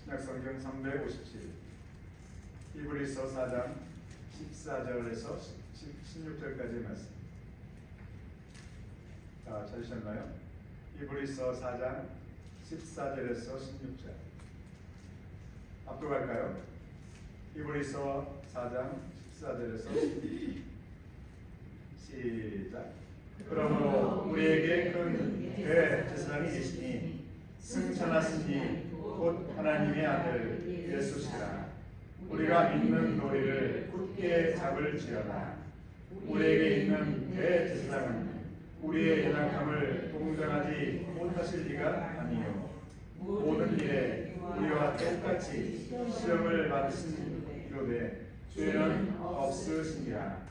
신약성경 357 히브리서 4장 14절에서 16절까지의 말씀. 자, 찾으셨나요? 히브리서 4장 14절에서 16절. 앞으로 갈까요? 히브리서 4장 14절에서 16절. 시작. 그러므로 우리에게 큰 대제사장이 계시니 승천하시니 곧 하나님의 아들 예수시라. 우리가 믿는 도리를 굳게 잡을지어다. 우리에게 있는 대제사장은 우리의 연약함을 동정하지 못하실 리가 아니요 모든 일에 우리와 똑같이 시험을 받으신 이로되 죄는 없으시니라.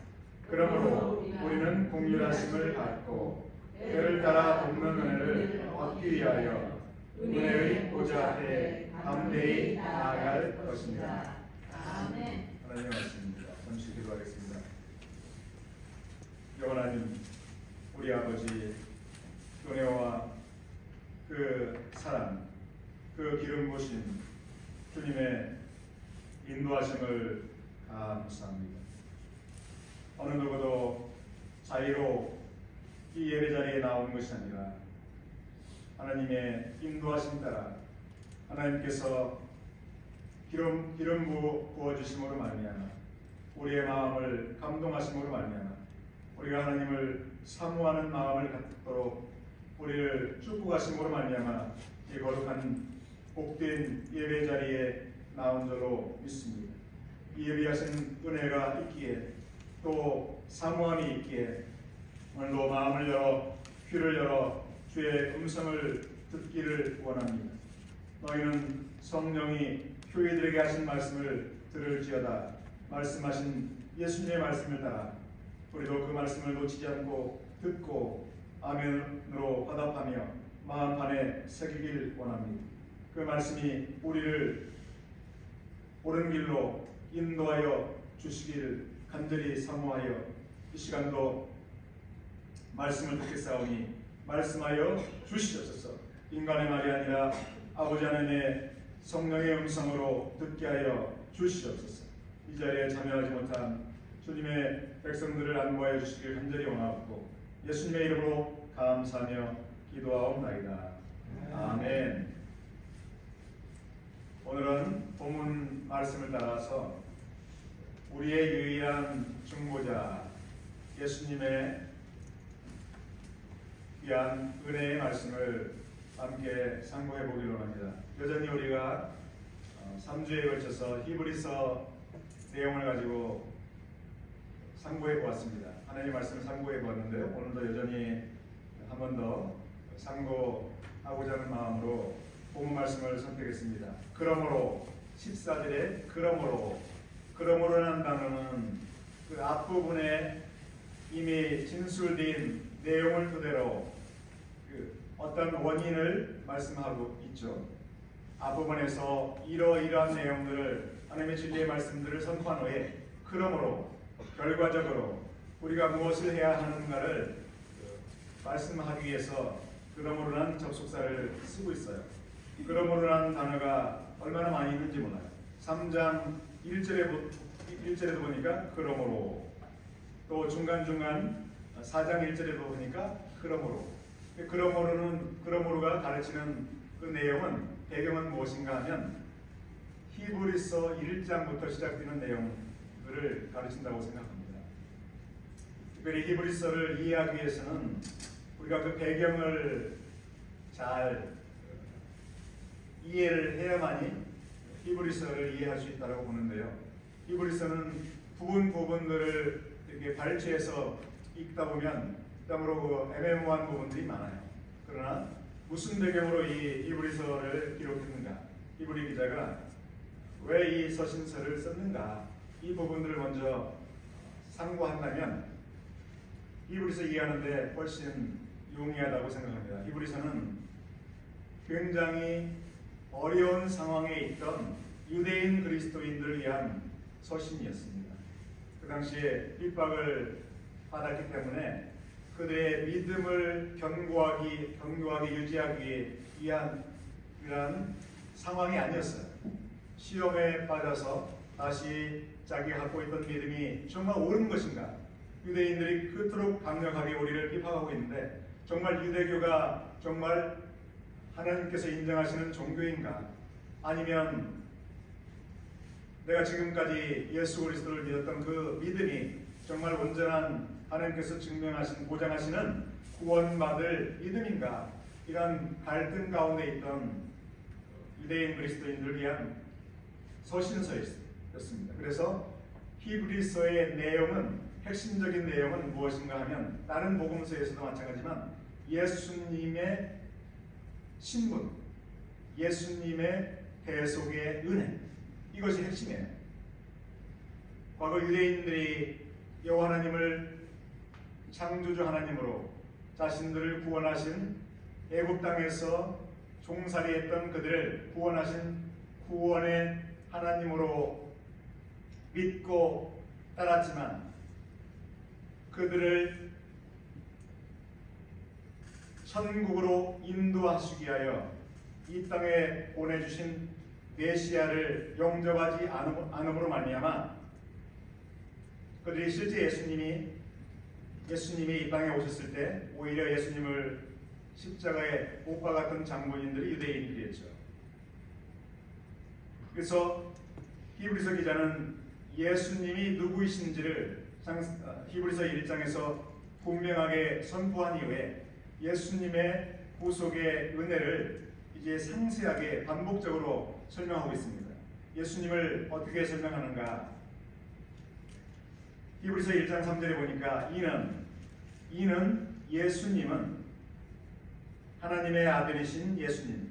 그러므로 우리는 긍휼하심을 받고 그를 따라 돕는 은혜를 얻기 위하여 은혜의 보좌 앞에 담대히 나아갈 것입니다. 아멘. 하나님의 말씀입니다. 잠시 기도하겠습니다. 영원하님, 우리 아버지 은혜와 그 사랑, 그 기름 부으신 주님의 인도하심을 감사합니다. 어느 누구도 자유로 이 예배 자리에 나온 것이 아니라 하나님의 인도하심 따라 하나님께서 기름 부어주심으로 말미암아 우리의 마음을 감동하심으로 말미암아 우리가 하나님을 사모하는 마음을 갖도록 우리를 축복하심으로 말미암아 이 거룩한 복된 예배 자리에 나온 줄로 믿습니다. 이 예비하신 은혜가 있기에 또 사모함이 있기에 오늘도 마음을 열어 귀를 열어 주의 음성을 듣기를 원합니다. 너희는 성령이 교회들에게 하신 말씀을 들을지어다. 말씀하신 예수님의 말씀을 따라 우리도 그 말씀을 놓치지 않고 듣고 아멘으로 화답하며 마음판에 새기길 원합니다. 그 말씀이 우리를 옳은 길로 인도하여 주시기를 간절히 사모하여 이 시간도 말씀을 듣겠사오니 말씀하여 주시옵소서. 인간의 말이 아니라 아버지 하나님의 성령의 음성으로 듣게 하여 주시옵소서. 이 자리에 참여하지 못한 주님의 백성들을 안보하여 주시길 간절히 원하옵고 예수님의 이름으로 감사하며 기도하옵나이다. 아멘. 오늘은 본문 말씀을 따라서 우리의 유일한 중보자 예수님의 귀한 은혜의 말씀을 함께 상고해 보기로 합니다. 여전히 우리가 3주에 걸쳐서 히브리서 내용을 가지고 상고해 보았습니다. 하나님의 말씀을 상고해 보았는데요. 오늘도 여전히 한 번 더 상고하고자 하는 마음으로 본문 말씀을 선택했습니다. 그러므로 14절에 그러므로라는 단어는 그 앞부분에 이미 진술된 내용을 그대로 어떤 원인을 말씀하고 있죠. 앞부분에서 이러이러한 내용들을 하나님의 진리의 말씀들을 선포한 후에 그러므로 결과적으로 우리가 무엇을 해야 하는가를 말씀하기 위해서 그러므로라는 접속사를 쓰고 있어요. 그러므로라는 단어가 얼마나 많이 있는지 몰라요. 3장 1절에도 보니까 그러므로, 또 중간중간 4장 1절에도 보니까 그러므로가 가르치는 그 내용은 배경은 무엇인가 하면 히브리서 1장부터 시작되는 내용들을 가르친다고 생각합니다. 특별히 히브리서를 이해하기 위해서는 우리가 그 배경을 잘 이해를 해야만이 히브리서를 이해할 수 있다고 보는데요. 히브리서는 부분들을 이렇게 발췌해서 읽다 보면 그다음으로 애매모호한 부분들이 많아요. 그러나 무슨 배경으로 이 히브리서를 기록했는가, 히브리 기자가 왜 이 서신서를 썼는가, 이 부분들을 먼저 상고한다면 히브리서 이해하는데 훨씬 용이하다고 생각합니다. 히브리서는 굉장히 어려운 상황에 있던 유대인 그리스도인들을 위한 서신이었습니다. 그 당시에 핍박을 받았기 때문에 그들의 믿음을 견고하게 유지하기 위한 이러한 상황이 아니었어요. 시험에 빠져서 다시 자기가 갖고 있던 믿음이 정말 옳은 것인가? 유대인들이 그토록 강력하게 우리를 비판하고 있는데 정말 유대교가 정말 하나님께서 인정하시는 종교인가? 아니면 내가 지금까지 예수 그리스도를 믿었던 그 믿음이 정말 온전한 하나님께서 증명하신 보장하시는 구원받을 믿음인가? 이런 갈등 가운데 있던 유대인 그리스도인들을 위한 서신서였습니다. 그래서 히브리서의 내용은 핵심적인 내용은 무엇인가 하면 다른 복음서에서도 마찬가지지만 예수님의 신분, 예수님의 대속의 은혜, 이것이 핵심이에요. 과거 유대인들이 여호와 하나님을 창조주 하나님으로 자신들을 구원하신 애굽 땅에서 종살이했던 그들을 구원하신 구원의 하나님으로 믿고 따랐지만 그들을 천국으로 인도하시기 위하여 이 땅에 보내주신 메시아를 영접하지 않음으로 말미암아 그들이 실제 예수님이 이 땅에 오셨을 때 오히려 예수님을 십자가에 못 박았던 장본인들이 유대인들이었죠. 그래서 히브리서 기자는 예수님이 누구이신지를 히브리서 1장에서 분명하게 선포한 이후에 예수님의 구속의 은혜를 이제 상세하게 반복적으로 설명하고 있습니다. 예수님을 어떻게 설명하는가? 히브리서 1장 3절에 보니까 이는 예수님은 하나님의 아들이신 예수님,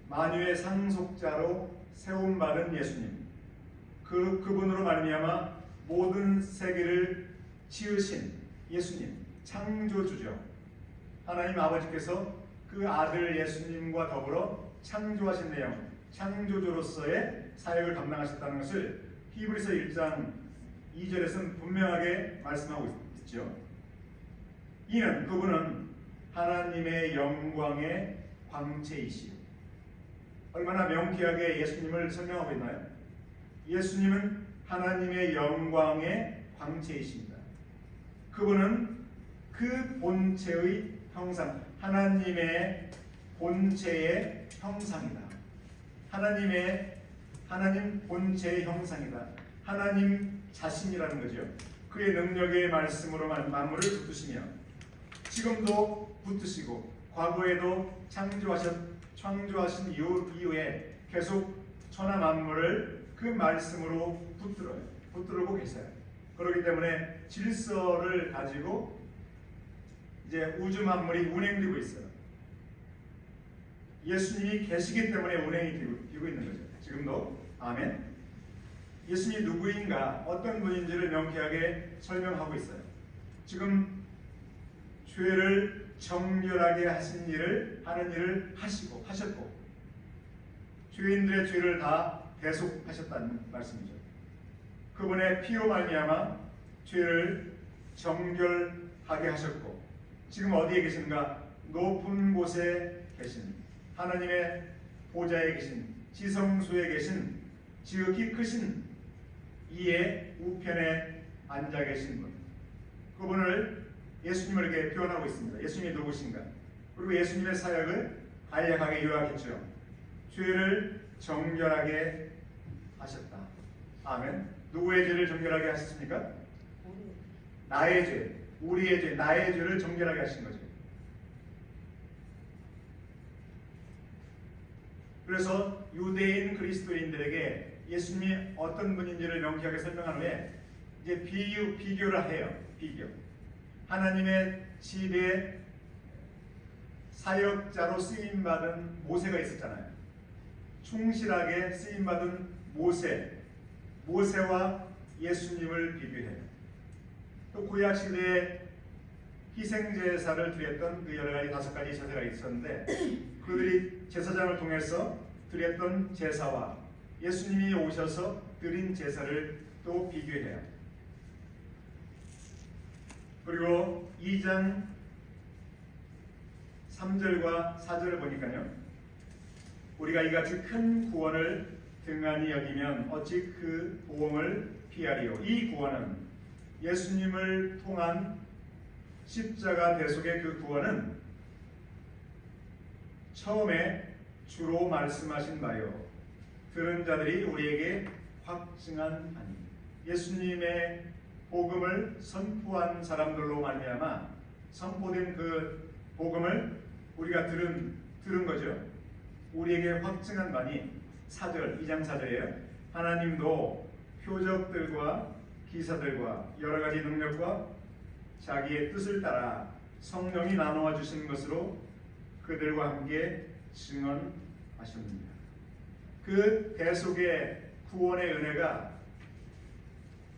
만유의 상속자로 세움받은 예수님, 그분으로 말미암아 모든 세계를 지으신 예수님, 창조주죠. 하나님 아버지께서 그 아들 예수님과 더불어 창조하신 내용, 창조주로서의 사역을 감당하셨다는 것을 히브리서 1장 2절에서는 분명하게 말씀하고 있죠. 그분은 하나님의 영광의 광채이시오. 얼마나 명쾌하게 예수님을 설명하고 있나요? 예수님은 하나님의 영광의 광채이십니다. 그분은 그 본체의 형상, 하나님의 본체의 형상이다. 하나님 본체의 형상이다. 하나님 자신이라는 거죠. 그의 능력의 말씀으로 만물을 붙드시며 지금도 붙드시고 과거에도 창조하신 이후에 계속 천하 만물을 그 말씀으로 붙들고 계세요. 그렇기 때문에 질서를 가지고 이제 우주 만물이 운행되고 있어요. 예수님이 계시기 때문에 운행이 되고 있는 거죠. 지금도. 아멘. 예수님이 누구인가, 어떤 분인지를 명쾌하게 설명하고 있어요. 지금 죄를 정결하게 하는 일을 하셨고 죄인들의 죄를 다 대속하셨다는 말씀이죠. 그분의 피로 말미암아 죄를 정결하게 하셨고 지금 어디에 계신가? 높은 곳에 계신 하나님의 보좌에 계신 지성소에 계신 지극히 크신 이의 우편에 앉아 계신 분, 그분을 예수님을 이렇게 표현하고 있습니다. 예수님이 누구신가? 그리고 예수님의 사역을 간략하게 요약했죠. 죄를 정결하게 하셨다. 아멘. 누구의 죄를 정결하게 하셨습니까? 나의 죄, 우리의 죄, 나의 죄를 정결하게 하신 거죠. 그래서 유대인 그리스도인들에게 예수님이 어떤 분인지를 명쾌하게 설명한 후에 이제 비교를 해요. 비교. 하나님의 집에 사역자로 쓰임받은 모세가 있었잖아요. 충실하게 쓰임받은 모세와 예수님을 비교해요. 또 구약시대에 희생제사를 드렸던 그 여러가지 5가지 제사가 있었는데 그들이 제사장을 통해서 드렸던 제사와 예수님이 오셔서 드린 제사를 또 비교해요. 그리고 2장 3절과 4절을 보니까요, 우리가 이같이 큰 구원을 등한히 여기면 어찌 그 보응을 피하리요. 이 구원은 예수님을 통한 십자가 대속의 그 구원은 처음에 주로 말씀하신 바요 들은 자들이 우리에게 확증한 바니 예수님의 복음을 선포한 사람들로 말미암아 선포된 그 복음을 우리가 들은 거죠. 우리에게 확증한 바니 4절 2장 4절이에요. 하나님도 표적들과 기사들과 여러 가지 능력과 자기의 뜻을 따라 성령이 나누어 주신 것으로 그들과 함께 증언하셨습니다. 그 대속의 구원의 은혜가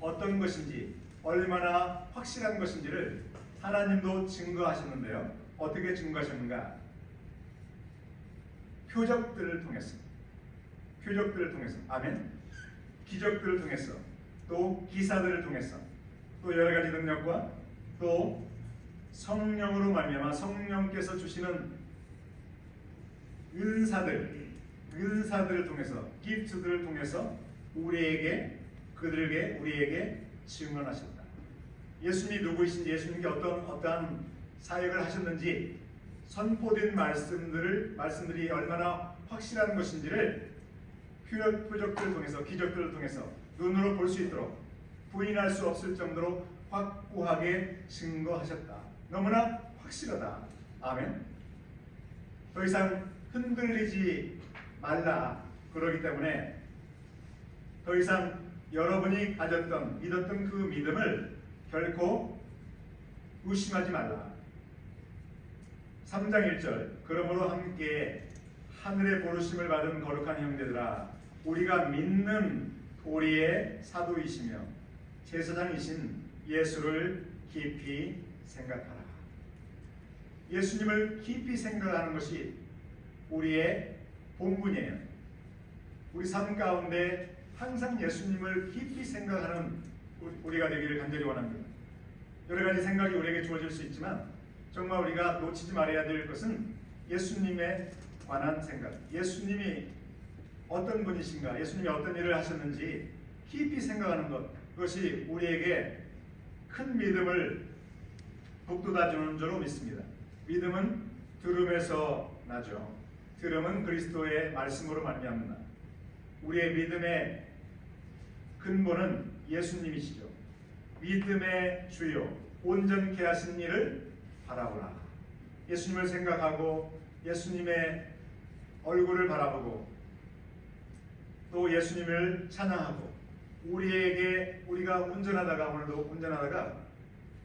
어떤 것인지 얼마나 확실한 것인지를 하나님도 증거하셨는데요. 어떻게 증거하셨는가? 표적들을 통해서 아멘. 기적들을 통해서 또 기사들을 통해서 또 여러 가지 능력과 또 성령으로 말미암아 성령께서 주시는 은사들을 통해서 기프트들을 통해서 우리에게 증언하셨다. 예수님이 누구이신지 예수님께 어떠한 사역을 하셨는지 선포된 말씀들이 얼마나 확실한 것인지를 표적들을 통해서 기적들을 통해서 눈으로 볼 수 있도록 부인할 수 없을 정도로 확고하게 증거하셨다. 너무나 확실하다. 아멘. 더 이상 흔들리지 말라. 그러기 때문에 더 이상 여러분이 믿었던 그 믿음을 결코 의심하지 말라. 3장 1절 그러므로 함께 하늘의 부르심을 받은 거룩한 형제들아 우리가 믿는 도리의 사도이시며 제사장이신 예수를 깊이 생각하라. 예수님을 깊이 생각하는 것이 우리의 본분이에요. 우리 삶 가운데 항상 예수님을 깊이 생각하는 우리가 되기를 간절히 원합니다. 여러 가지 생각이 우리에게 주어질 수 있지만 정말 우리가 놓치지 말아야 될 것은 예수님에 관한 생각. 예수님이 어떤 분이신가, 예수님이 어떤 일을 하셨는지 깊이 생각하는 것, 그것이 우리에게 큰 믿음을 북돋아주는 줄로 믿습니다. 믿음은 들음에서 나죠. 들음은 그리스도의 말씀으로 말미암는다. 우리의 믿음의 근본은 예수님이시죠. 믿음의 주요 온전케 하신 이를 바라보라. 예수님을 생각하고 예수님의 얼굴을 바라보고 또 예수님을 찬양하고 우리가 오늘도 운전하다가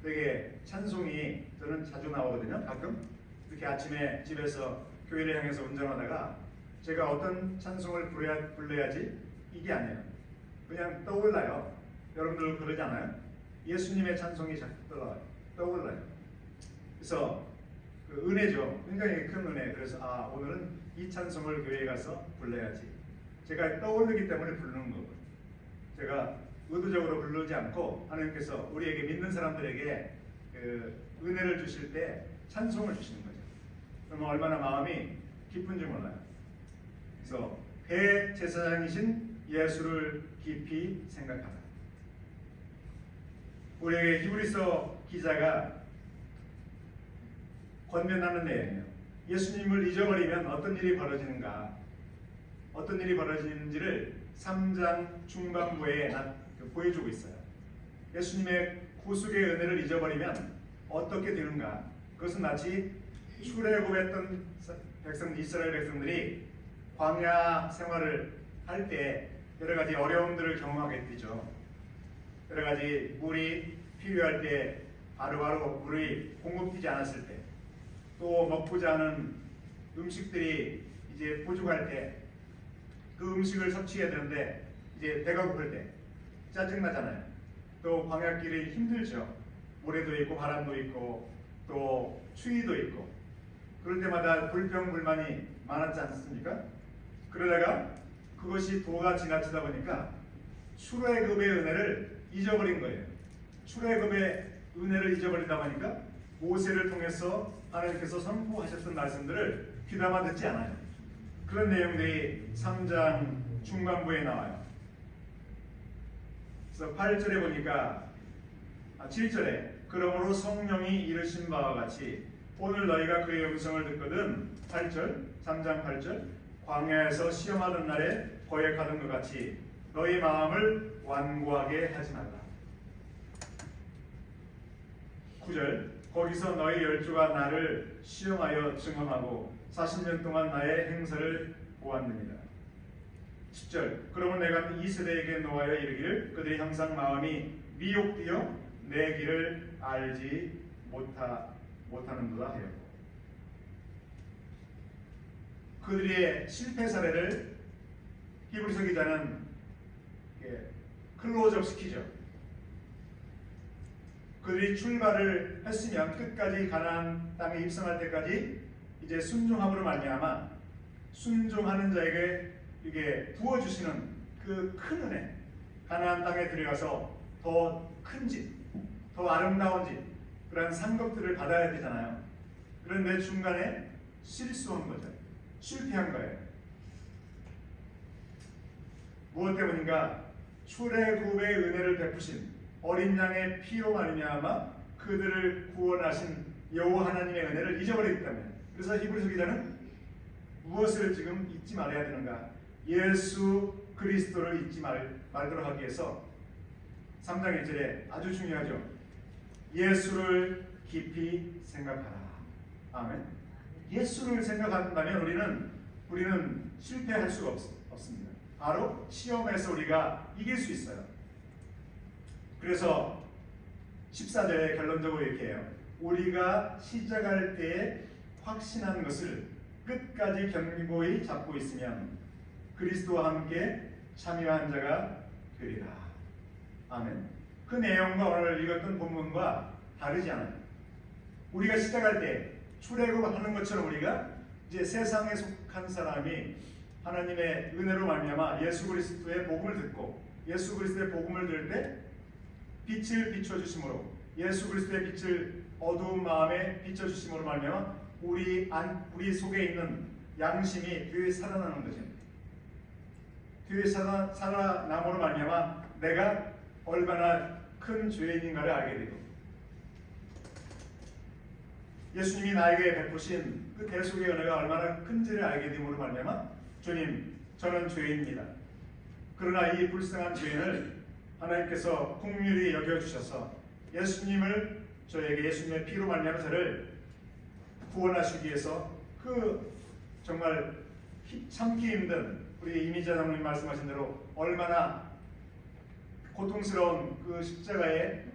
되게 찬송이 저는 자주 나오거든요. 가끔 이렇게 아침에 집에서 교회를 향해서 운전하다가 제가 어떤 찬송을 불러야지 이게 아니에요. 그냥 떠올라요. 여러분들 그러지 않아요? 예수님의 찬송이 자꾸 떠올라요. 그래서 그 은혜죠. 굉장히 큰 은혜. 그래서 오늘은 이 찬송을 교회에 가서 불러야지. 제가 떠오르기 때문에 부르는 거고. 제가 의도적으로 부르지 않고 하나님께서 우리에게 믿는 사람들에게 그 은혜를 주실 때 찬송을 주시는 거죠. 그러면 얼마나 마음이 기쁜지 몰라요. 그래서 대제사장이신 예수를 깊이 생각하라. 우리에게 히브리서 기자가 권면하는 내용이에요. 예수님을 잊어버리면 어떤 일이 벌어지는가, 어떤 일이 벌어지는지를 3장 중반부에 보여주고 있어요. 예수님의 구속의 은혜를 잊어버리면 어떻게 되는가? 그것은 마치 출애굽했던 이스라엘 백성들이 광야 생활을 할 때 여러 가지 어려움들을 경험하게 되죠. 여러 가지 물이 필요할 때 바로바로 물이 공급되지 않았을 때, 또 먹고자 하는 음식들이 이제 부족할 때 그 음식을 섭취해야 되는데 이제 배가 고플 때 짜증나잖아요. 또 광야길이 힘들죠. 모래도 있고 바람도 있고 또 추위도 있고 그럴 때마다 불평불만이 많았지 않습니까? 그러다가 그것이 도가 지나치다 보니까 출애굽의 은혜를 잊어버린 거예요. 출애굽의 은혜를 잊어버리다 보니까 모세를 통해서 하나님께서 선포하셨던 말씀들을 귀담아 듣지 않아요. 그런 내용들이 3장 중반부에 나와요. 그래서 8절에 보니까 7절에 그러므로 성령이 이르신 바와 같이 오늘 너희가 그의 음성을 듣거든 8절 3장 8절 광야에서 시험하던 날에 거역하던 것 같이 너희 마음을 완고하게 하지 말라. 9절 거기서 너희 열조가 나를 시험하여 증언하고 40년 동안 나의 행사를 보았느니라. 10절 그러면 내가 이 세대에게 노하여 이르기를 그들이 항상 마음이 미혹되어 내 길을 알지 못하는도다 하였고 그들의 실패 사례를 히브리서 기자는 클로즈업 시키죠. 그들이 출발을 했으면 끝까지 가나안 땅에 입성할 때까지 이제 순종함으로 말미암아 순종하는 자에게 이게 부어주시는 그 큰 은혜, 가나안 땅에 들어가서 더 큰 집, 더 아름다운 집, 그런 상급들을 받아야 되잖아요. 그런데 중간에 실수한 거죠. 실패한 거예요. 무엇 때문인가? 출애굽의 은혜를 베푸신 어린 양의 피로 말미암아 그들을 구원하신 여호와 하나님의 은혜를 잊어버렸기 때문에. 그래서 히브리서 기자는 무엇을 지금 잊지 말아야 되는가? 예수 그리스도를 잊지 말도록 하기 위해서 3장 1절에 아주 중요하죠. 예수를 깊이 생각하라. 아멘. 예수를 생각한다면 우리는 실패할 수가 없습니다. 바로 시험에서 우리가 이길 수 있어요. 그래서 14절에 결론적으로 이렇게 해요. 우리가 시작할 때에 확신한 것을 끝까지 견고히 잡고 있으면 그리스도와 함께 참여한 자가 되리라. 아멘. 그 내용과 오늘 읽었던 본문과 다르지 않아요. 우리가 시작할 때 출애굽하는 것처럼 우리가 이제 세상에 속한 사람이 하나님의 은혜로 말미암아 예수 그리스도의 복음을 듣고 예수 그리스도의 복음을 들을 때 빛을 비춰주심으로 예수 그리스도의 빛을 어두운 마음에 비춰주심으로 말미암아 우리 속에 있는 양심이 뒤에 살아나는 거죠. 뒤에 살아남으로 말미암아 내가 얼마나 큰 죄인인가를 알게 되고 예수님이 나에게 베푸신 그 대속의 은혜가 얼마나 큰지를 알게 됨으로 말미암아 주님, 저는 죄인입니다. 그러나 이 불쌍한 죄인을 하나님께서 긍휼히 여겨주셔서 예수님을 저에게 예수님의 피로 말미암아 저를 구원하시기 위해서 그 정말 참기 힘든 우리 이미자 장로님 말씀하신 대로 얼마나 고통스러운 그 십자가의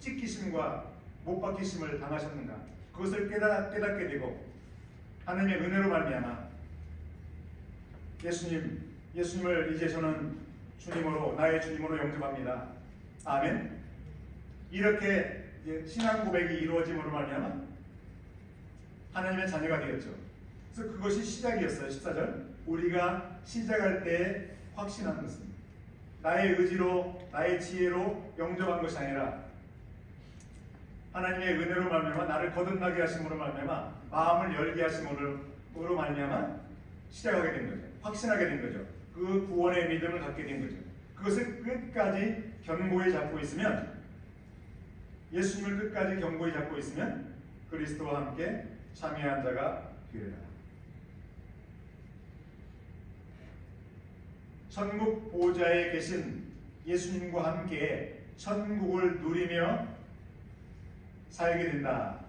찢기심과 못 박히심을 당하셨는가 그것을 깨닫게 되고 하나님의 은혜로 말미암아 예수님을 이제 저는 주님으로 나의 주님으로 영접합니다. 아멘. 이렇게 신앙 고백이 이루어짐으로 말미암아 하나님의 자녀가 되었죠. 그래서 그것이 시작이었어요. 14절 우리가 시작할 때 확신한 것은 나의 의지로 나의 지혜로 영접한 것이 아니라 하나님의 은혜로 말미암아 나를 거듭나게 하심으로 말미암아 마음을 열게 하심으로 말미암아 시작하게 된 거죠. 확신하게 된 거죠. 그 구원의 믿음을 갖게 된 거죠. 그것을 끝까지 견고히 잡고 있으면 예수님을 끝까지 견고히 잡고 있으면 그리스도와 함께 참여한 자가 되리라. 천국 보좌에 계신 예수님과 함께 천국을 누리며 살게 된다.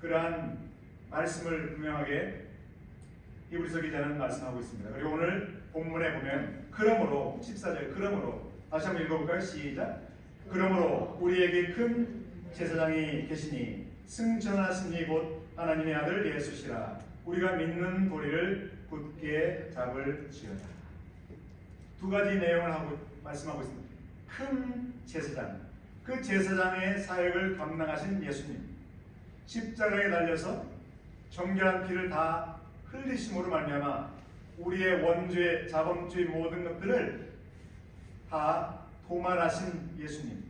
그러한 말씀을 분명하게 히브리서 기자는 말씀하고 있습니다. 그리고 오늘 본문에 보면 그러므로 14절 그러므로 다시 한번 읽어볼까요? 시작. 그러므로 우리에게 큰 제사장이 계시니 승천하신 이 곧 하나님의 아들 예수시라. 우리가 믿는 도리를 굳게 잡을지어다. 두 가지 내용을 말씀하고 있습니다. 큰 제사장, 그 제사장의 사역을 감당하신 예수님, 십자가에 달려서 정결한 피를 다 흘리심으로 말미암아 우리의 원죄, 자범죄 모든 것들을 다 도말하신 예수님.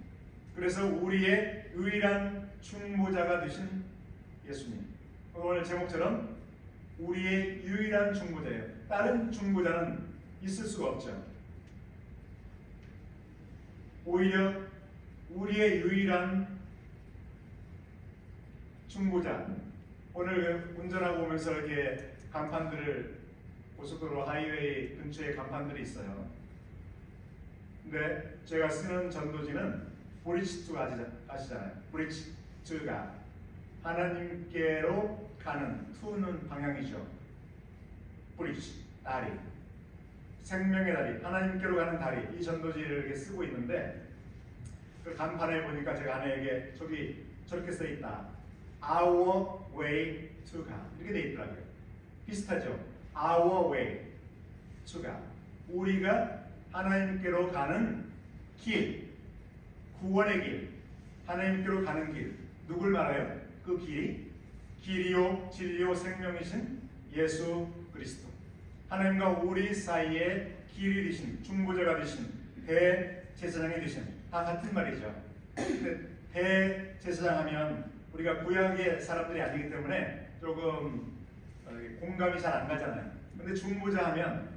그래서 우리의 유일한 중보자가 되신 예수님. 오늘 제목처럼 우리의 유일한 중보자예요. 다른 중보자는 있을 수가 없죠. 오히려 우리의 유일한 중보자. 오늘 운전하고 오면서 이렇게 간판들을, 고속도로 하이웨이 근처에 간판들이 있어요. 근데 제가 쓰는 전도지는 브리지2가 아시잖아요. 브리지2가 하나님께로 가는, 투는 방향이죠. 브리지, 다리, 생명의 다리, 하나님께로 가는 다리, 이 전도지를 이렇게 쓰고 있는데 그 간판에 보니까 제가 아내에게 저기 저렇게 써 있다. Our way to God, 이렇게 돼 있더라고요. 비슷하죠. Our way to God, 우리가 하나님께로 가는 길, 구원의 길, 하나님께로 가는 길. 누굴 말해요? 그 길이 길이요 진리요 생명이신 예수 그리스도, 하나님과 우리 사이에 길이 되신, 중보자가 되신, 대제사장이 되신, 다 같은 말이죠. 근데 대제사장 하면 우리가 구약의 사람들이 아니기 때문에 조금 공감이 잘 안 가잖아요. 근데 중보자 하면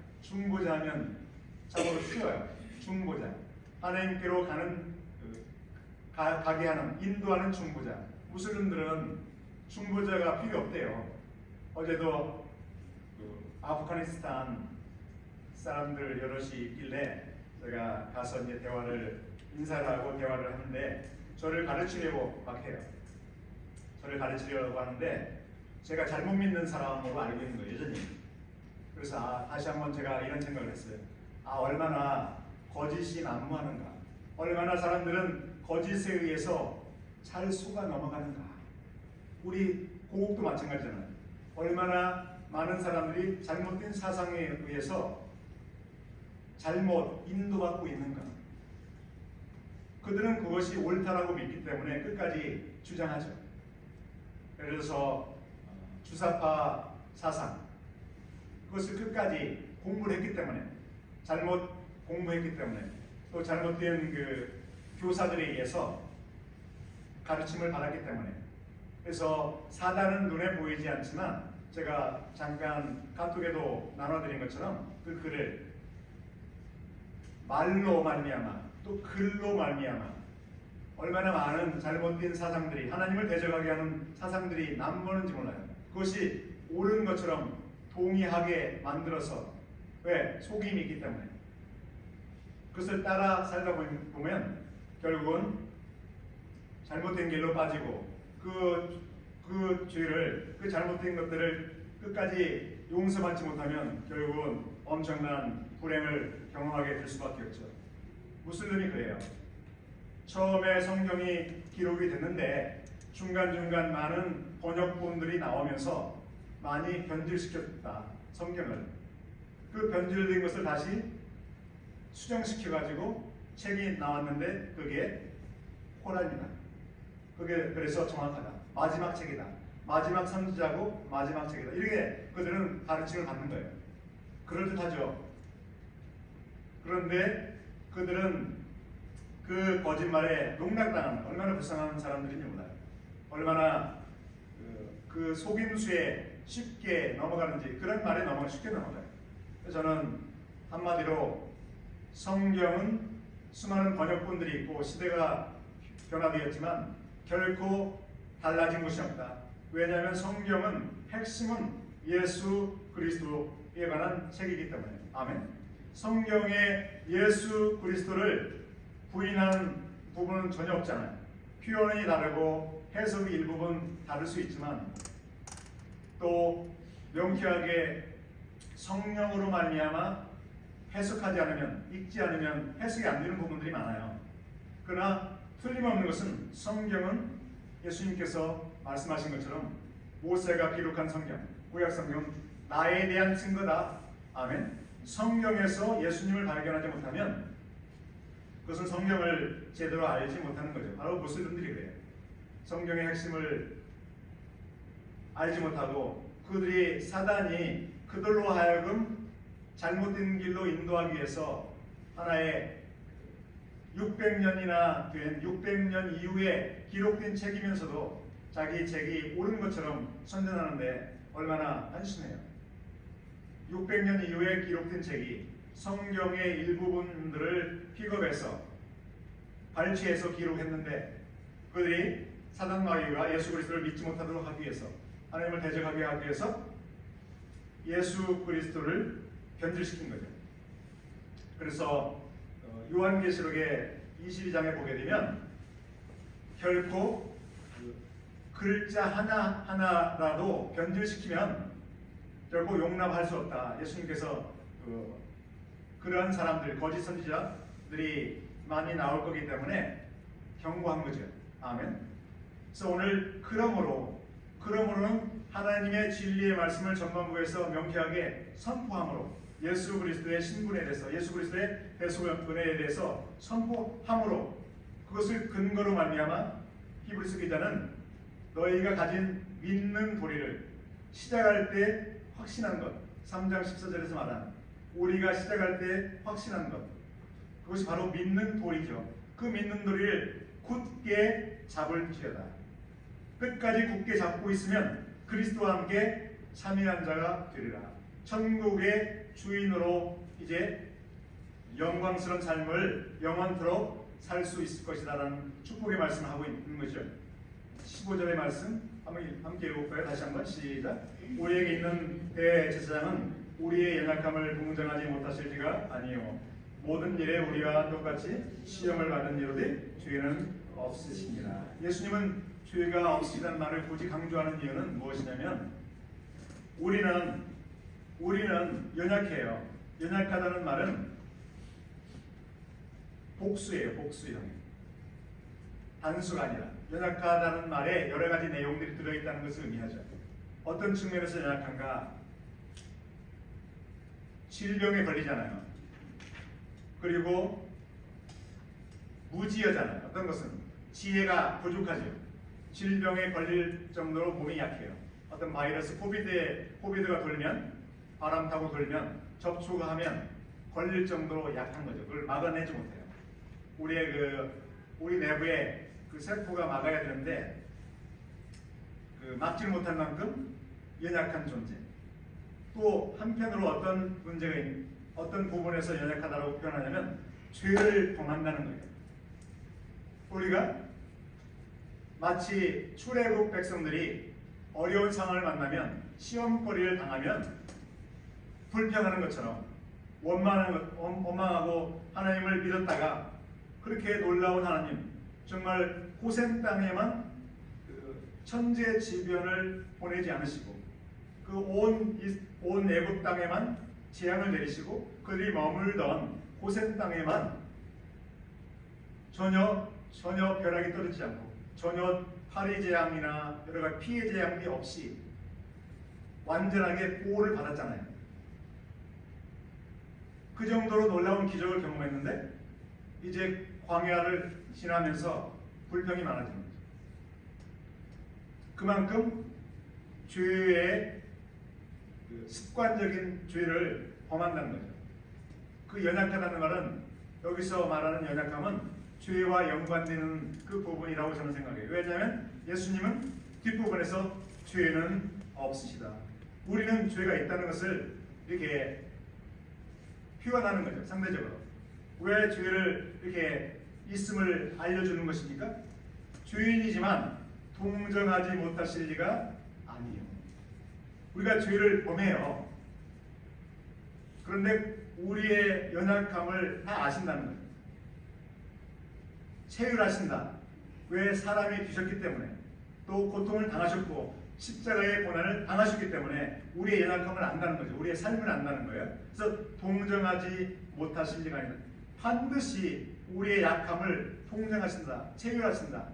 참으로 쉬워요. 중보자, 하나님께로 가게 하는, 인도하는 중보자. 무슬림들은 중보자가 필요 없대요. 어제도 아프가니스탄 사람들 여럿이 있길래 제가 가서 이제 인사를 하고 대화를 하는데 저를 가르치려고 막 해요. 저를 가르치려고 하는데 제가 잘못 믿는 사람으로 알고 있는 거예요, 여전히. 그래서 다시 한번 제가 이런 생각을 했어요. 얼마나 거짓이 난무하는가, 얼마나 사람들은 거짓에 의해서 잘 속아 넘어가는가. 우리 고국도 마찬가지잖아요. 얼마나 많은 사람들이 잘못된 사상에 의해서 잘못 인도받고 있는가. 그들은 그것이 옳다라고 믿기 때문에 끝까지 주장하죠. 예를 들어서 주사파 사상, 그것을 끝까지 공부를 했기 때문에, 잘못 공부했기 때문에, 또 잘못된 그 교사들에 의해서 가르침을 받았기 때문에. 그래서 사단은 눈에 보이지 않지만 제가 잠깐 카톡에도 나눠드린 것처럼 그 글을 말로 말미암아, 또 글로 말미암아 얼마나 많은 잘못된 사상들이, 하나님을 대적하게 하는 사상들이 남보는지 몰라요. 그것이 옳은 것처럼 동의하게 만들어서, 왜? 속임이 있기 때문에. 그것을 따라 살다 보면 결국은 잘못된 길로 빠지고 그 죄를, 그 잘못된 것들을 끝까지 용서받지 못하면 결국은 엄청난 불행을 경험하게 될 수밖에 없죠. 무슬림이 그래요. 처음에 성경이 기록이 됐는데 중간중간 많은 번역본들이 나오면서 많이 변질시켰다, 성경을. 그 변질된 것을 다시 수정시켜가지고 책이 나왔는데 그게 코란이다. 그게 그래서 정확하다. 마지막 책이다. 마지막 선지자고 마지막 책이다. 이렇게 그들은 가르침을 받는 거예요. 그럴듯하죠. 그런데 그들은 그 거짓말에 농락당하는, 얼마나 불쌍한 사람들인지 몰라요. 얼마나 그 속임수에 쉽게 넘어가는지, 그런 말에 쉽게 넘어가요. 그래서 저는 한마디로 성경은 수많은 번역본들이 있고 시대가 변화되었지만 결코 달라진 것이 없다. 왜냐하면 성경은 핵심은 예수 그리스도에 관한 책이기 때문에. 아멘. 성경에 예수 그리스도를 부인하는 부분은 전혀 없잖아요. 표현이 다르고 해석이 일부분 다를 수 있지만 또 명쾌하게 성령으로 말미암아 해석하지 않으면, 읽지 않으면 해석이 안 되는 부분들이 많아요. 그러나 틀림없는 것은 성경은 예수님께서 말씀하신 것처럼 모세가 기록한 성경, 구약 성경은 나에 대한 증거다. 아멘. 성경에서 예수님을 발견하지 못하면 그것은 성경을 제대로 알지 못하는 거죠. 바로 무슬림들이 그래요. 성경의 핵심을 알지 못하고 그들이, 사단이 그들로 하여금 잘못된 길로 인도하기 위해서 하나의 600년이나 된 600년 이후에 기록된 책이면서도 자기 책이 옳은 것처럼 선전하는데 얼마나 단순해요. 600년 이후에 기록된 책이 성경의 일부분들을 픽업해서 발췌해서 기록했는데 그들이 사단 마귀가 예수 그리스도를 믿지 못하도록 하기 위해서 하나님을 대적하게 하기 위해서 예수 그리스도를 변질시킨 거죠. 그래서 요한계시록의 22장에 보게 되면 결코 글자 하나라도 변질시키면 결코 용납할 수 없다. 예수님께서 그러한 사람들, 거짓 선지자들이 많이 나올 거기 때문에 경고한 거죠. 아멘. 그래서 오늘 그러므로는 하나님의 진리의 말씀을 전반부에서 명쾌하게 선포함으로 예수 그리스도의 신분에 대해서 예수 그리스도의 대속 은혜에 대해서 선포함으로 그것을 근거로 말미암아 히브리서 기자는 너희가 가진 믿는 도리를 시작할 때 확신한 것 3장 14절에서 말한 우리가 시작할 때 확신한 것 그것이 바로 믿는 도리죠. 그 믿는 도리를 굳게 잡을지어다. 끝까지 굳게 잡고 있으면 그리스도와 함께 참여한 자가 되리라. 천국의 주인으로 이제 영광스러운 삶을 영원토록 살 수 있을 것이라는 축복의 말씀을 하고 있는 거죠. 15절의 말씀 함께 읽어볼까요? 다시 한번 시작. 우리에게 있는 대제사장은 우리의 연약함을 공정하지 못하실지가 아니요 모든 일에 우리와 똑같이 시험을 받은 이로되 죄는 없으십니다. 예수님은 죄가 없으시다는 말을 굳이 강조하는 이유는 무엇이냐면 우리는 연약해요. 연약하다는 말은 복수예요. 복수형. 단수가 아니라 연약하다는 말에 여러 가지 내용들이 들어있다는 것을 의미하죠. 어떤 측면에서 연약한가? 질병에 걸리잖아요. 그리고 무지하잖아요. 어떤 것은 지혜가 부족하죠. 질병에 걸릴 정도로 몸이 약해요. 어떤 바이러스 코비드가 돌면 바람 타고 돌면 접촉하면 걸릴 정도로 약한 거죠. 그걸 막아내지 못해요. 우리 내부에 그 세포가 막아야 되는데 막지 못할 만큼 연약한 존재. 또 한편으로 어떤 부분에서 연약하다고 표현하냐면 죄를 범한다는 거예요. 우리가 마치 출애굽 백성들이 어려운 상황을 만나면 시험거리를 당하면 불평하는 것처럼 원망하고 하나님을 믿었다가 그렇게 놀라운 하나님 정말 고센 땅에만 천재지변을 보내지 않으시고 그 온 애굽 땅에만 재앙을 내리시고 그들이 머물던 고센 땅에만 전혀 벼락이 떨어지지 않고 전혀 파리 재앙이나 여러 가지 피해 재앙이 없이 완전하게 보호를 받았잖아요. 그 정도로 놀라운 기적을 경험했는데 이제 광야를 지나면서 불평이 많아지는 거죠. 그만큼 죄의 습관적인 죄를 범한다는 거죠. 그 연약하다는 말은 여기서 말하는 연약함은 죄와 연관되는 그 부분이라고 저는 생각해요. 왜냐하면 예수님은 뒷부분에서 죄는 없으시다. 우리는 죄가 있다는 것을 이렇게 표현하는 거죠. 상대적으로. 왜 죄를 이렇게 있음을 알려주는 것입니까? 죄인이지만 동정하지 못하실 리가 아니에요. 우리가 죄를 범해요. 그런데 우리의 연약함을 다 아신다는 거예요. 체휼하신다. 왜? 사람이 뒤졌기 때문에 또 고통을 당하셨고 십자가의 고난을 당하셨기 때문에 우리의 연약함을 안다는 거죠. 우리의 삶을 안다는 거예요. 그래서 동정하지 못하실 리가 아니라 반드시 우리의 약함을 동정하신다. 체휼하신다.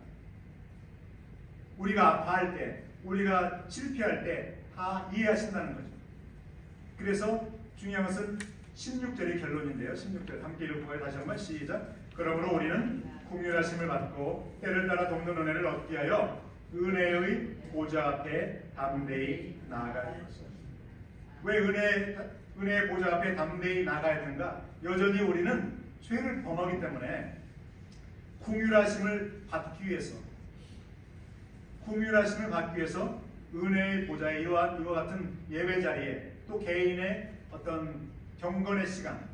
우리가 아파할 때, 우리가 실패할 때 다 이해하신다는 거죠. 그래서 중요한 것은 16절의 결론인데요. 16절 함께 읽어봐요. 다시 한번 시작. 그러므로 우리는 긍휼하심을 받고 때를 따라 돕는 은혜를 얻기 위하여 은혜의 보좌 앞에 담대히 나아가야 합니다. 왜 은혜의 보좌 앞에 담대히 나아가야 되는가? 여전히 우리는 죄를 범하기 때문에 긍휼하심을 받기 위해서 은혜의 보좌에 이와 같은 예배 자리에 또 개인의 어떤 경건의 시간,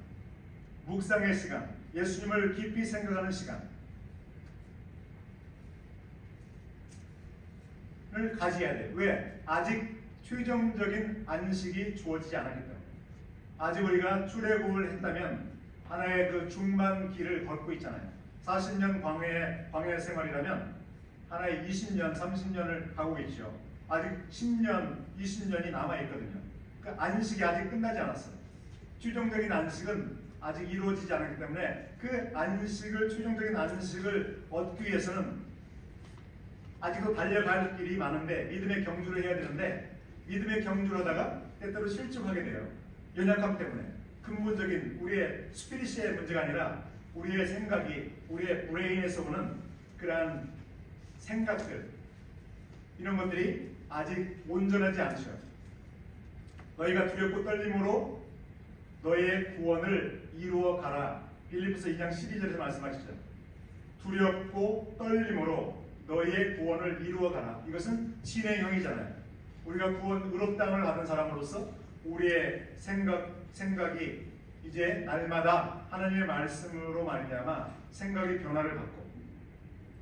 묵상의 시간, 예수님을 깊이 생각하는 시간을 가져야 돼요. 왜? 아직 최종적인 안식이 주어지지 않았기 때문에. 아직 우리가 출애굽을 했다면 하나의 그 중반 길을 걷고 있잖아요. 40년 광야 생활이라면 하나의 20년, 30년을 가고 있죠. 아직 10년, 20년이 남아 있거든요. 그 안식이 아직 끝나지 않았어요. 최종적인 안식은 아직 이루어지지 않았기 때문에 그 안식을, 최종적인 안식을 얻기 위해서는 아직도 달려갈 길이 많은데 믿음의 경주를 해야 되는데 믿음의 경주를 하다가 때때로 실족하게 돼요. 연약함 때문에. 근본적인 우리의 스피릿의 문제가 아니라 우리의 생각이, 우리의 브레인에서 오는 그러한 생각들, 이런 것들이 아직 온전하지 않죠. 너희가 두렵고 떨림으로 너희의 구원을 이루어 가라. 빌립보서 2장 12절에서 말씀하시죠. 두렵고 떨림으로 너희의 구원을 이루어 가라. 이것은 진행형이잖아요. 우리가 구원 의롭다함을 받은 사람으로서 우리의 생각이 이제 날마다 하나님의 말씀으로 말미암아 생각이 변화를 받고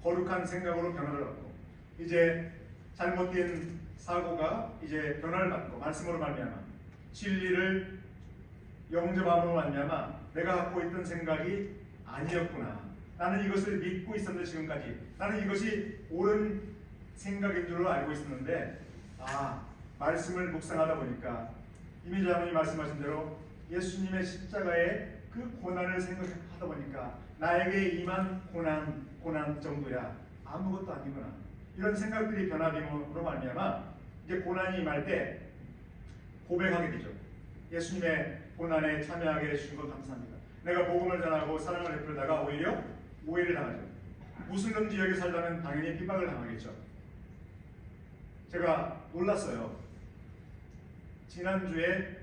거룩한 생각으로 변화를 받고 이제 잘못된 사고가 이제 변화를 받고 말씀으로 말미암아 진리를 영접함으로 말미암아 내가 갖고 있던 생각이 아니었구나. 나는 이것을 믿고 있었는데 지금까지 나는 이것이 옳은 생각인 줄로 알고 있었는데 말씀을 묵상하다 보니까 이미 자문이 말씀하신 대로 예수님의 십자가의 그 고난을 생각하다 보니까 나에게 임한 고난 정도야 아무것도 아니구나. 이런 생각들이 변화됨으로 말미암아 이제 고난이 임할 때 고백하게 되죠. 예수님의 고난에 참여하게 해주신 것 감사합니다. 내가 복음을 전하고 사랑을 베풀다가 오히려 오해를 당하죠. 무슬림 지역에 살다면 당연히 핍박을 당하겠죠. 제가 놀랐어요. 지난주에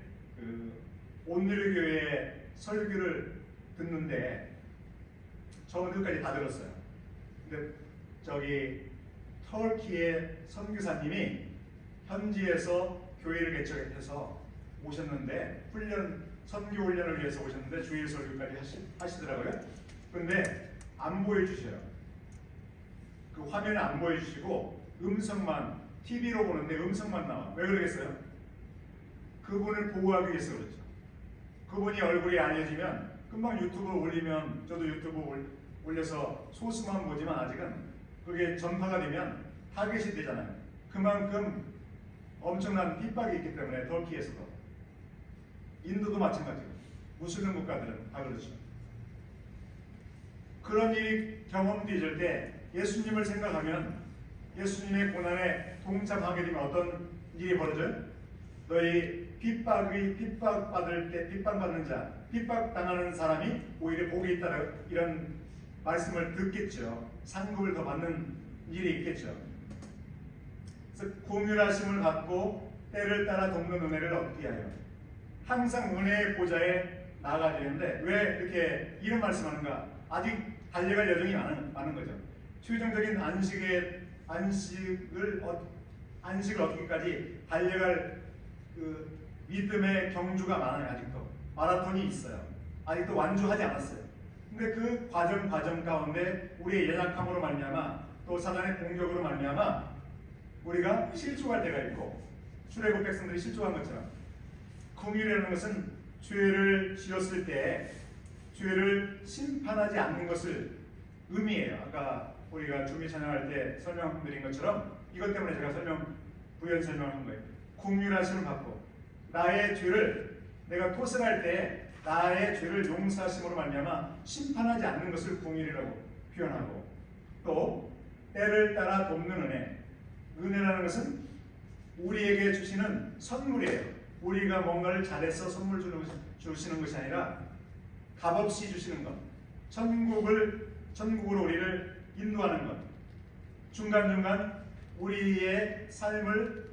온누리교회 설교를 듣는데 처음부터 끝까지 다 들었어요. 근데 저기 터키의 선교사님이 현지에서 교회를 개척해서 오셨는데 선교 훈련을 위해서 오셨는데 주일 설교까지 하시더라고요. 근데 안 보여주셔요. 그 화면에 안 보여주시고 음성만 TV로 보는데 음성만 나와. 왜 그러겠어요? 그분을 보호하기 위해서 그렇죠. 그분이 얼굴이 알려지면 금방 유튜브 올리면 저도 유튜브 올려서 소수만 보지만 아직은 그게 전파가 되면 타겟이 되잖아요. 그만큼 엄청난 핍박이 있기 때문에 터키에서도 인도도 마찬가지고 무슬림 국가들은 다 그렇죠. 그런 일이 경험되질 때 예수님을 생각하면 예수님의 고난에 동참하게 되면 어떤 일이 벌어져요? 너희 핍박받을 때 핍박받는 자, 핍박당하는 사람이 오히려 복이 있다 이런 말씀을 듣겠죠. 상급을 더 받는 일이 있겠죠. 그래서 긍휼하심을 받고 때를 따라 돕는 은혜를 얻게 하여 항상 은혜의 보좌에 나아가야 되는데 왜 이렇게 이런 말씀하는가? 아직 달려갈 여정이 많은 거죠. 최종적인 안식을 얻기까지 달려갈 그 믿음의 경주가 많아요. 아직도 마라톤이 있어요. 아직도 완주하지 않았어요. 근데 그 과정 가운데 우리의 연약함으로 말미암아 또 사단의 공격으로 말미암아 우리가 실족할 때가 있고 출애굽 백성들이 실족한 것처럼 긍휼이라는 것은 죄를 지었을 때 죄를 심판하지 않는 것을 의미해요. 아까 우리가 준비 찬양할 때 설명드린 것처럼 이것 때문에 제가 부연 설명한 거예요. 긍휼하심을 받고 나의 죄를 내가 토설할 때 나의 죄를 용서하심으로 말미암아 심판하지 않는 것을 긍휼이라고 표현하고 또 때를 따라 돕는 은혜라는 것은 우리에게 주시는 선물이에요. 우리가 뭔가를 잘해서 선물 주시는 것이 아니라 값없이 주시는 것, 천국으로 우리를 인도하는 것, 중간중간 우리의 삶을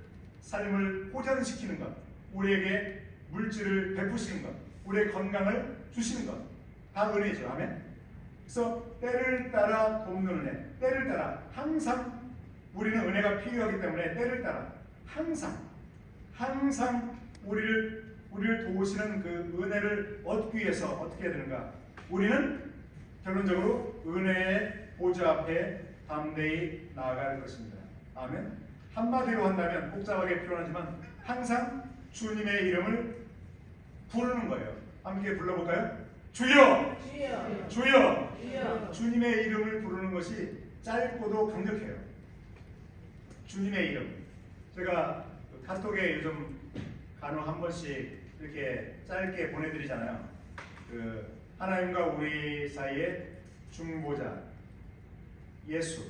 호전시키는 것, 우리에게 물질을 베푸시는 것, 우리의 건강을 주시는 것, 다 은혜죠. 아멘. 그래서 때를 따라 돕는 은혜, 때를 따라 항상 우리는 은혜가 필요하기 때문에 때를 따라 항상 우리를 도우시는 그 은혜를 얻기 위해서 어떻게 해야 되는가? 우리는 결론적으로 은혜의 보좌 앞에 담대히 나아갈 것입니다. 아멘. 한마디로 한다면 복잡하게 표현하지만 항상 주님의 이름을 부르는 거예요. 함께 불러볼까요? 주여! 주여! 주여! 주여! 주님의 이름을 부르는 것이 짧고도 강력해요. 주님의 이름. 제가 카톡에 요즘 간혹 한 번씩 이렇게 짧게 보내드리잖아요. 하나님과 우리 사이의 중보자 예수.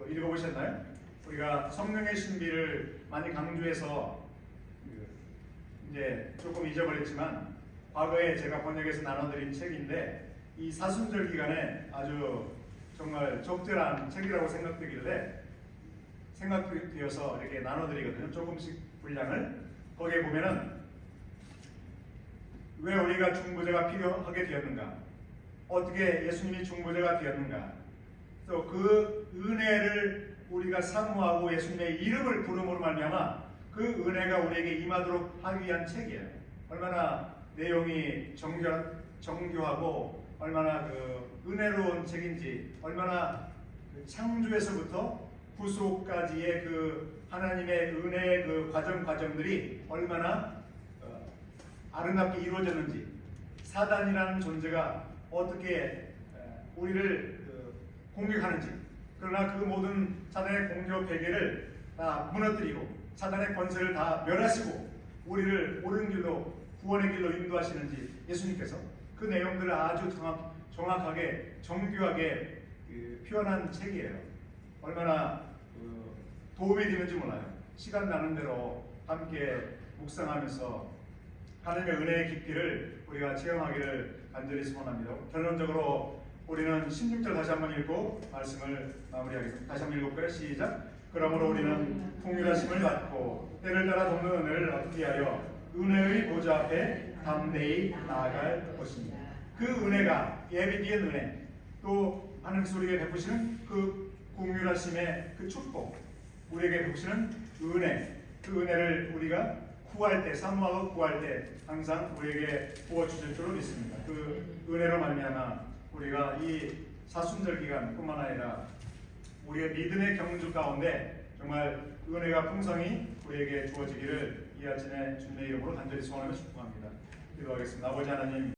읽어보셨나요? 우리가 성령의 신비를 많이 강조해서 이제 조금 잊어버렸지만 과거에 제가 번역해서 나눠드린 책인데 이 사순절 기간에 아주 정말 적절한 책이라고 생각되어서 이렇게 나눠드리거든요. 조금씩 분량을. 거기에 보면은 왜 우리가 중보자가 필요하게 되었는가, 어떻게 예수님이 중보자가 되었는가, 또 그 은혜를 우리가 사모하고 예수님의 이름을 부름으로 말미암아 그 은혜가 우리에게 임하도록 하기 위한 책이에요. 얼마나 내용이 정교하고 얼마나 은혜로운 책인지, 얼마나 창조에서부터 구속까지의 하나님의 은혜의 과정들이 얼마나 아름답게 이루어졌는지, 사단이라는 존재가 어떻게 우리를 공격하는지, 그러나 그 모든 사단의 공격 베개를 다 무너뜨리고 사단의 권세를 다 멸하시고 우리를 옳은 길로, 구원의 길로 인도하시는지 예수님께서 그 내용들을 아주 정확하게 정교하게 표현한 책이에요. 얼마나 도움이 되는지 몰라요. 시간 나는 대로 함께 묵상하면서 하나님의 은혜의 깊이를 우리가 체험하기를 간절히 소원합니다. 결론적으로 우리는 16절 다시 한번 읽고 말씀을 마무리하겠습니다. 다시 한번 읽을까요? 시작. 그러므로 우리는 풍요하심을 받고 때를 따라 돕는 은혜를 얻기 위하여 은혜의 보좌 앞에 담대히 나아갈 것입니다. 그 은혜가 예비된 은혜, 또 하나님께서 우리에게 베푸시는 그 공유하심의 그 축복, 우리에게 베푸시는 은혜, 그 은혜를 우리가 구할 때, 사모하고 구할 때 항상 우리에게 부어주실 줄로 믿습니다. 그 은혜로 말미암아 우리가 이 사순절 기간뿐만 아니라 우리의 믿음의 경주 가운데 정말 은혜가 풍성히 우리에게 주어지기를 이 아침에 주님의 이름으로 간절히 소원하며 축복합니다. 기도하겠습니다. 아버지 하나님,